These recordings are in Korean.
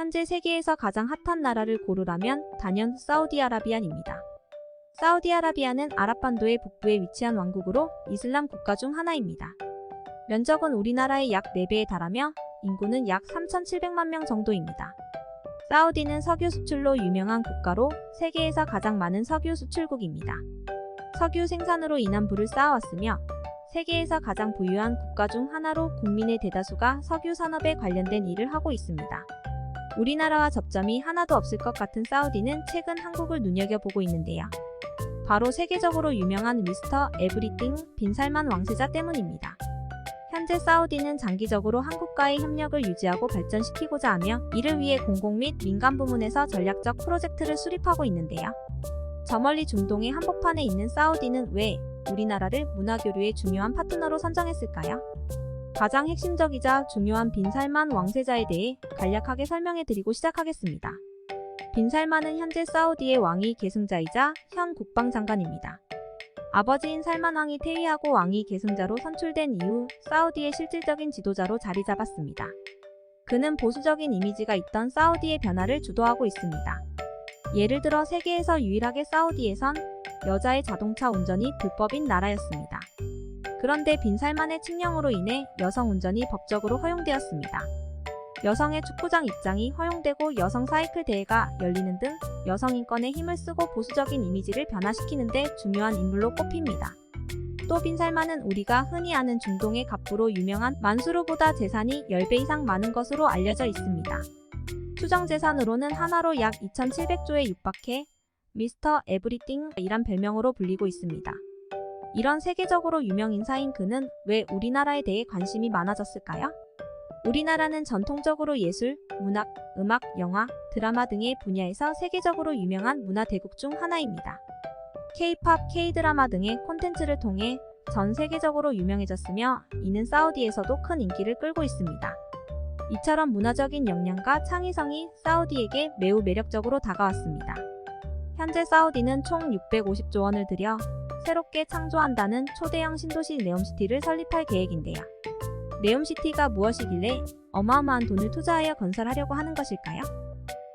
현재 세계에서 가장 핫한 나라를 고르라면 단연 사우디아라비아입니다. 사우디아라비아는 아랍반도의 북부에 위치한 왕국으로 이슬람 국가 중 하나입니다. 면적은 우리나라의 약 4배에 달하며 인구는 약 3,700만 명 정도입니다. 사우디는 석유 수출로 유명한 국가로 세계에서 가장 많은 석유 수출국입니다. 석유 생산으로 인한 부를 쌓아왔으며 세계에서 가장 부유한 국가 중 하나로 국민의 대다수가 석유 산업에 관련된 일을 하고 있습니다. 우리나라와 접점이 하나도 없을 것 같은 사우디는 최근 한국을 눈여겨보고 있는데요. 바로 세계적으로 유명한 미스터 에브리띵 빈살만 왕세자 때문입니다. 현재 사우디는 장기적으로 한국과의 협력을 유지하고 발전시키고자 하며 이를 위해 공공 및 민간 부문에서 전략적 프로젝트를 수립하고 있는데요. 저 멀리 중동의 한복판에 있는 사우디는 왜 우리나라를 문화교류의 중요한 파트너로 선정했을까요? 가장 핵심적이자 중요한 빈살만 왕세자에 대해 간략하게 설명해드리고 시작하겠습니다. 빈살만은 현재 사우디의 왕위 계승자이자 현 국방장관입니다. 아버지인 살만 왕이 퇴위하고 왕위 계승자로 선출된 이후 사우디의 실질적인 지도자로 자리 잡았습니다. 그는 보수적인 이미지가 있던 사우디의 변화를 주도하고 있습니다. 예를 들어 세계에서 유일하게 사우디에선 여자의 자동차 운전이 불법인 나라였습니다. 그런데 빈살만의 칙령으로 인해 여성 운전이 법적으로 허용되었습니다. 여성의 축구장 입장이 허용되고 여성 사이클 대회가 열리는 등 여성 인권에 힘을 쓰고 보수적인 이미지를 변화시키는 데 중요한 인물로 꼽힙니다. 또 빈살만은 우리가 흔히 아는 중동의 갑부로 유명한 만수르보다 재산이 10배 이상 많은 것으로 알려져 있습니다. 추정 재산으로는 하나로 약 2,700조에 육박해 미스터 에브리띵이란 별명으로 불리고 있습니다. 이런 세계적으로 유명 인사인 그는 왜 우리나라에 대해 관심이 많아졌을까요? 우리나라는 전통적으로 예술, 문학, 음악, 영화, 드라마 등의 분야에서 세계적으로 유명한 문화 대국 중 하나입니다. K-팝, K-드라마 등의 콘텐츠를 통해 전 세계적으로 유명해졌으며 이는 사우디에서도 큰 인기를 끌고 있습니다. 이처럼 문화적인 역량과 창의성이 사우디에게 매우 매력적으로 다가왔습니다. 현재 사우디는 총 650조 원을 들여 새롭게 창조한다는 초대형 신도시 네옴시티를 설립할 계획인데요. 네옴시티가 무엇이길래 어마어마한 돈을 투자하여 건설하려고 하는 것일까요?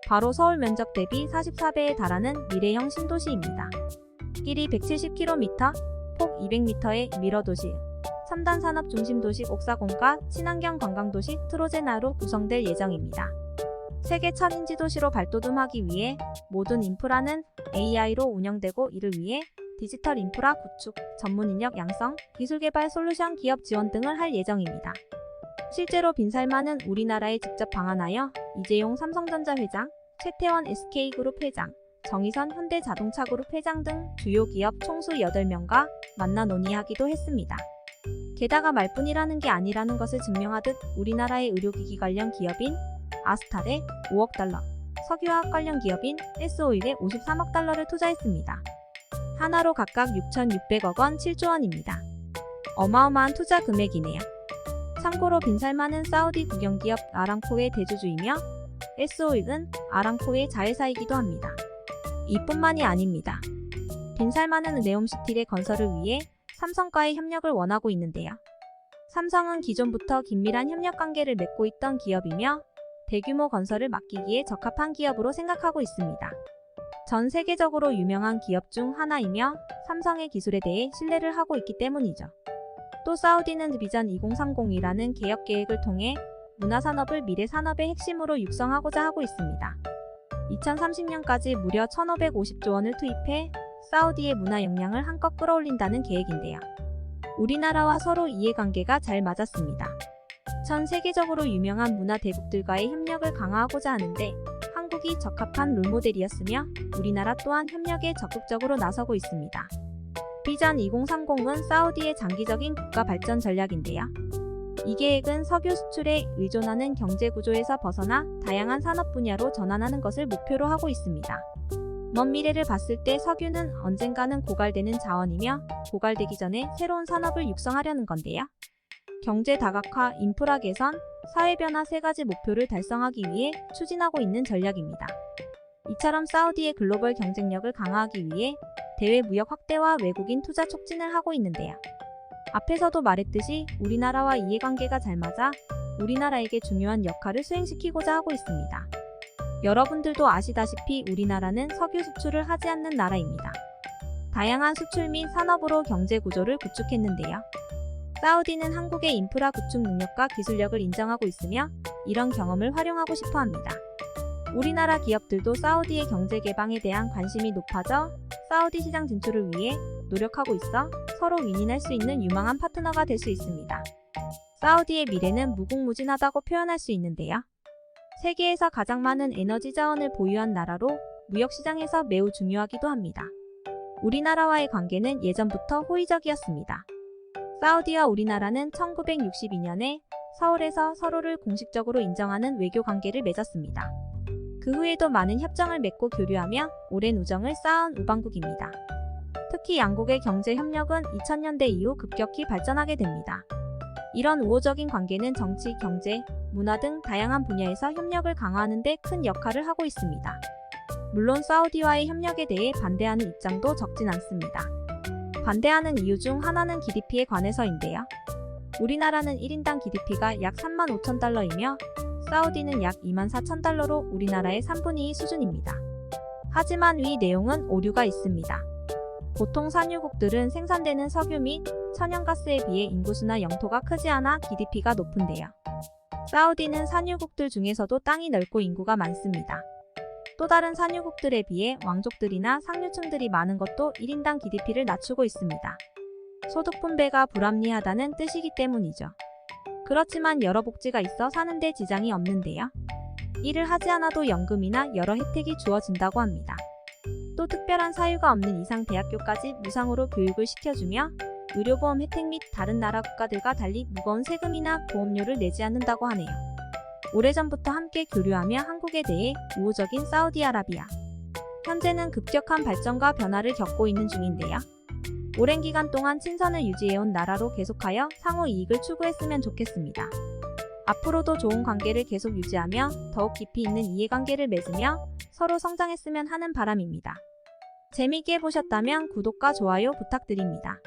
바로 서울 면적 대비 44배에 달하는 미래형 신도시입니다. 길이 170km, 폭 200m의 미러도시, 첨단 산업 중심 도시 옥사공과 친환경 관광도시 트로제나로 구성될 예정입니다. 세계 첫 인지도시로 발돋움하기 위해 모든 인프라는 AI로 운영되고 이를 위해 디지털 인프라 구축, 전문 인력 양성, 기술 개발 솔루션 기업 지원 등을 할 예정입니다. 실제로 빈살만은 우리나라에 직접 방한하여 이재용 삼성전자 회장, 최태원 SK그룹 회장, 정의선 현대자동차그룹 회장 등 주요 기업 총수 8명과 만나 논의하기도 했습니다. 게다가 말뿐이라는 게 아니라는 것을 증명하듯 우리나라의 의료기기 관련 기업인 아스탈에 5억 달러, 석유화학 관련 기업인 S-오일에 53억 달러를 투자했습니다. 하나로 각각 6,600억 원, 7조 원입니다. 어마어마한 투자 금액이네요. 참고로 빈살만은 사우디 국영기업 아람코의 대주주이며 S-오일은 아람코의 자회사이기도 합니다. 이뿐만이 아닙니다. 빈살만은 네옴시티의 건설을 위해 삼성과의 협력을 원하고 있는데요. 삼성은 기존부터 긴밀한 협력 관계를 맺고 있던 기업이며 대규모 건설을 맡기기에 적합한 기업으로 생각하고 있습니다. 전 세계적으로 유명한 기업 중 하나이며 삼성의 기술에 대해 신뢰를 하고 있기 때문이죠. 또 사우디는 비전 2030이라는 개혁 계획을 통해 문화산업을 미래 산업의 핵심으로 육성하고자 하고 있습니다. 2030년까지 무려 1,550조 원을 투입해 사우디의 문화 역량을 한껏 끌어올린다는 계획인데요. 우리나라와 서로 이해관계가 잘 맞았습니다. 전 세계적으로 유명한 문화 대국들과의 협력을 강화하고자 하는데 한국이 적합한 롤모델이었으며 우리나라 또한 협력에 적극적으로 나서고 있습니다. 비전 2030은 사우디의 장기적인 국가 발전 전략인데요. 이 계획은 석유 수출에 의존하는 경제 구조에서 벗어나 다양한 산업 분야로 전환하는 것을 목표로 하고 있습니다. 먼 미래를 봤을 때 석유는 언젠가는 고갈되는 자원이며 고갈되기 전에 새로운 산업을 육성하려는 건데요. 경제 다각화, 인프라 개선, 사회 변화 3가지 목표를 달성하기 위해 추진하고 있는 전략입니다. 이처럼 사우디의 글로벌 경쟁력을 강화하기 위해 대외 무역 확대와 외국인 투자 촉진을 하고 있는데요. 앞에서도 말했듯이 우리나라와 이해관계가 잘 맞아 우리나라에게 중요한 역할을 수행시키고자 하고 있습니다. 여러분들도 아시다시피 우리나라는 석유 수출을 하지 않는 나라입니다. 다양한 수출 및 산업으로 경제 구조를 구축했는데요. 사우디는 한국의 인프라 구축 능력과 기술력을 인정하고 있으며 이런 경험을 활용하고 싶어 합니다. 우리나라 기업들도 사우디의 경제 개방에 대한 관심이 높아져 사우디 시장 진출을 위해 노력하고 있어 서로 윈윈할 수 있는 유망한 파트너가 될 수 있습니다. 사우디의 미래는 무궁무진하다고 표현할 수 있는데요. 세계에서 가장 많은 에너지 자원을 보유한 나라로 무역 시장에서 매우 중요하기도 합니다. 우리나라와의 관계는 예전부터 호의적이었습니다. 사우디와 우리나라는 1962년에 서울에서 서로를 공식적으로 인정하는 외교 관계를 맺었습니다. 그 후에도 많은 협정을 맺고 교류하며 오랜 우정을 쌓아온 우방국입니다. 특히 양국의 경제 협력은 2000년대 이후 급격히 발전하게 됩니다. 이런 우호적인 관계는 정치, 경제, 문화 등 다양한 분야에서 협력을 강화하는 데 큰 역할을 하고 있습니다. 물론 사우디와의 협력에 대해 반대하는 입장도 적진 않습니다. 반대하는 이유 중 하나는 GDP에 관해서인데요. 우리나라는 1인당 GDP가 약 35,000달러이며 사우디는 약 24,000달러로 우리나라의 3분의 2 수준입니다. 하지만 위 내용은 오류가 있습니다. 보통 산유국들은 생산되는 석유 및 천연가스에 비해 인구수나 영토가 크지 않아 GDP가 높은데요. 사우디는 산유국들 중에서도 땅이 넓고 인구가 많습니다. 또 다른 산유국들에 비해 왕족들이나 상류층들이 많은 것도 1인당 GDP를 낮추고 있습니다. 소득 분배가 불합리하다는 뜻이기 때문이죠. 그렇지만 여러 복지가 있어 사는데 지장이 없는데요. 일을 하지 않아도 연금이나 여러 혜택이 주어진다고 합니다. 또 특별한 사유가 없는 이상 대학교까지 무상으로 교육을 시켜주며 의료보험 혜택 및 다른 나라 국가들과 달리 무거운 세금이나 보험료를 내지 않는다고 하네요. 오래전부터 함께 교류하며 한국에 대해 우호적인 사우디아라비아. 현재는 급격한 발전과 변화를 겪고 있는 중인데요. 오랜 기간 동안 친선을 유지해온 나라로 계속하여 상호 이익을 추구했으면 좋겠습니다. 앞으로도 좋은 관계를 계속 유지하며 더욱 깊이 있는 이해관계를 맺으며 서로 성장했으면 하는 바람입니다. 재미있게 보셨다면 구독과 좋아요 부탁드립니다.